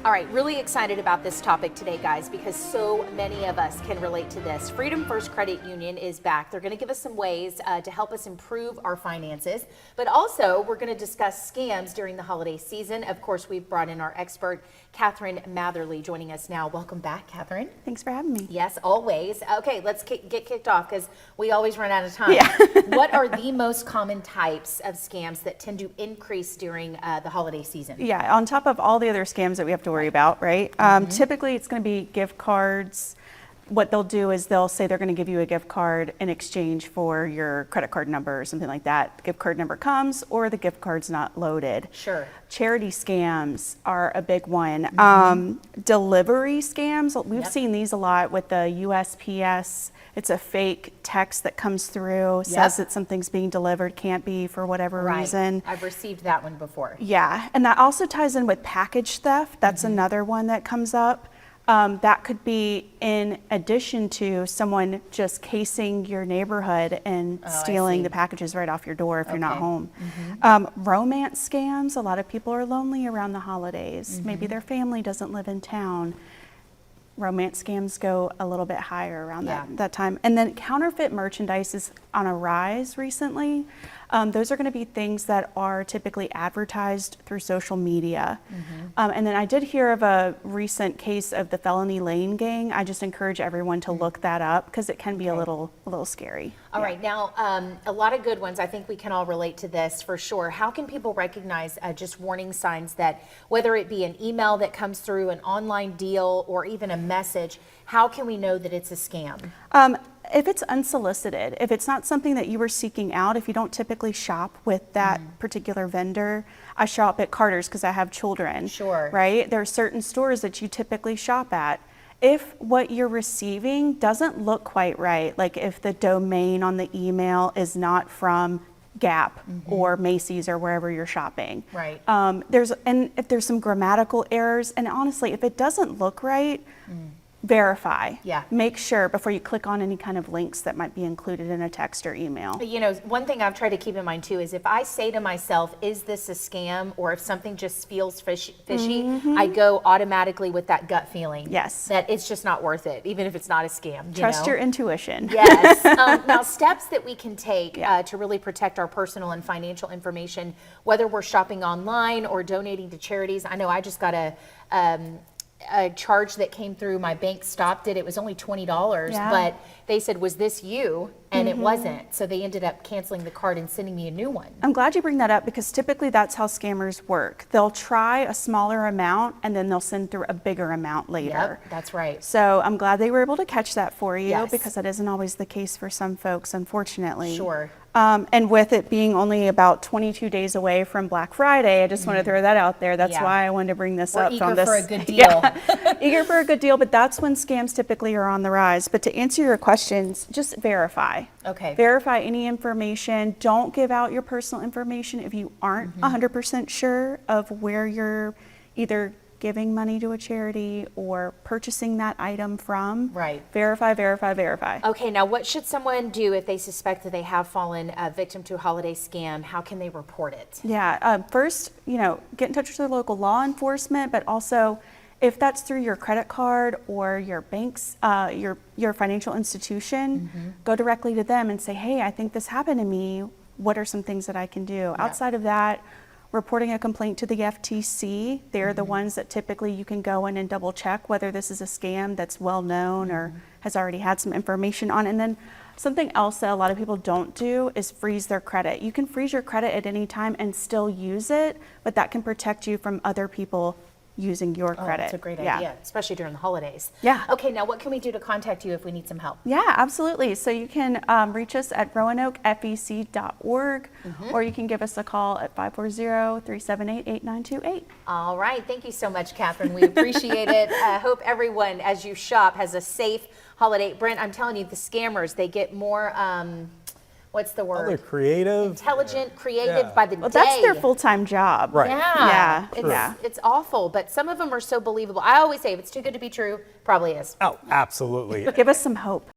All right, really excited about this topic today, guys, because so many of us can relate to this. Freedom First Credit Union is back. They're going to give us some ways to help us improve our finances, but also we're going to discuss scams during the holiday season. Of course, we've brought in our expert, Catherine Matherly, joining us now. Welcome back, Catherine. Thanks for having me. Yes, always. Okay, let's get kicked off because we always run out of time. Yeah. What are the most common types of scams that tend to increase during the holiday season? Yeah, on top of all the other scams that we have to worry about, right? Typically, it's going to be gift cards. What they'll do is they'll say they're going to give you a gift card in exchange for your credit card number or something like that. The gift card number comes or the gift card's not loaded. Sure. Charity scams are a big one. Delivery scams, we've seen these a lot with the USPS. It's a fake text that comes through, says that something's being delivered, can't be for whatever reason. I've received that one before. Yeah, and that also ties in with package theft. That's another one that comes up. That could be in addition to someone just casing your neighborhood and stealing the packages right off your door if you're not home. Romance scams, a lot of people are lonely around the holidays. Maybe their family doesn't live in town. Romance scams go a little bit higher around that time. And then counterfeit merchandise is on a rise recently. Those are going to be things that are typically advertised through social media. And then I did hear of a recent case of the Felony Lane gang. I just encourage everyone to look that up because it can be a little scary. All right, now a lot of good ones. I think we can all relate to this for sure. How can people recognize just warning signs that whether it be an email that comes through, an online deal, or even a message, how can we know that it's a scam? If it's unsolicited, if it's not something that you were seeking out, if you don't typically shop with that particular vendor, I shop at Carter's because I have children. Sure. Right? There are certain stores that you typically shop at. If what you're receiving doesn't look quite right, like if the domain on the email is not from Gap or Macy's or wherever you're shopping. Right. And if there's some grammatical errors, and honestly, if it doesn't look right, verify. Yeah. Make sure before you click on any kind of links that might be included in a text or email. You know, one thing I've tried to keep in mind too is if I say to myself, is this a scam? Or if something just feels fishy, I go automatically with that gut feeling. Yes. That it's just not worth it, even if it's not a scam. Trust your intuition. Yes. Now, steps that we can take to really protect our personal and financial information, whether we're shopping online or donating to charities. I know I just got a charge that came through. My bank stopped it. It was only $20, but they said, was this you? And it wasn't. So they ended up canceling the card and sending me a new one. I'm glad you bring that up because typically that's how scammers work. They'll try a smaller amount and then they'll send through a bigger amount later. Yep, that's right. So I'm glad they were able to catch that for you Yes. because that isn't always the case for some folks, unfortunately. Sure. And with it being only about 22 days away from Black Friday, I just want to throw that out there. That's why I wanted to bring this up. Eager for a good deal. Eager for a good deal, but that's when scams typically are on the rise. But to answer your questions, just verify. Okay. Verify any information. Don't give out your personal information if you aren't 100% sure of where you're either giving money to a charity or purchasing that item from. Right. Verify, verify, verify. Okay, now what should someone do if they suspect that they have fallen victim to a holiday scam? How can they report it? Yeah, first, get in touch with their local law enforcement, but also if that's through your credit card or your bank's, your financial institution, go directly to them and say, hey, I think this happened to me. What are some things that I can do? Outside of that, reporting a complaint to the FTC. They're the ones that typically you can go in and double check whether this is a scam that's well known or has already had some information on. And then something else that a lot of people don't do is freeze their credit. You can freeze your credit at any time and still use it, but that can protect you from other people using your credit. That's a great idea, especially during the holidays. Yeah. Okay, now what can we do to contact you if we need some help? Yeah, absolutely. So you can reach us at roanokefec.org or you can give us a call at 540-378-8928. All right, thank you so much, Catherine. We appreciate it. I hope everyone, as you shop, has a safe holiday. Brent, I'm telling you, the scammers, they get more, what's the word? They're creative. Intelligent, creative by the day. Well, that's their full-time job. Right. Yeah. It's awful, but some of them are so believable. I always say, if it's too good to be true, probably is. Oh, absolutely. Give us some hope.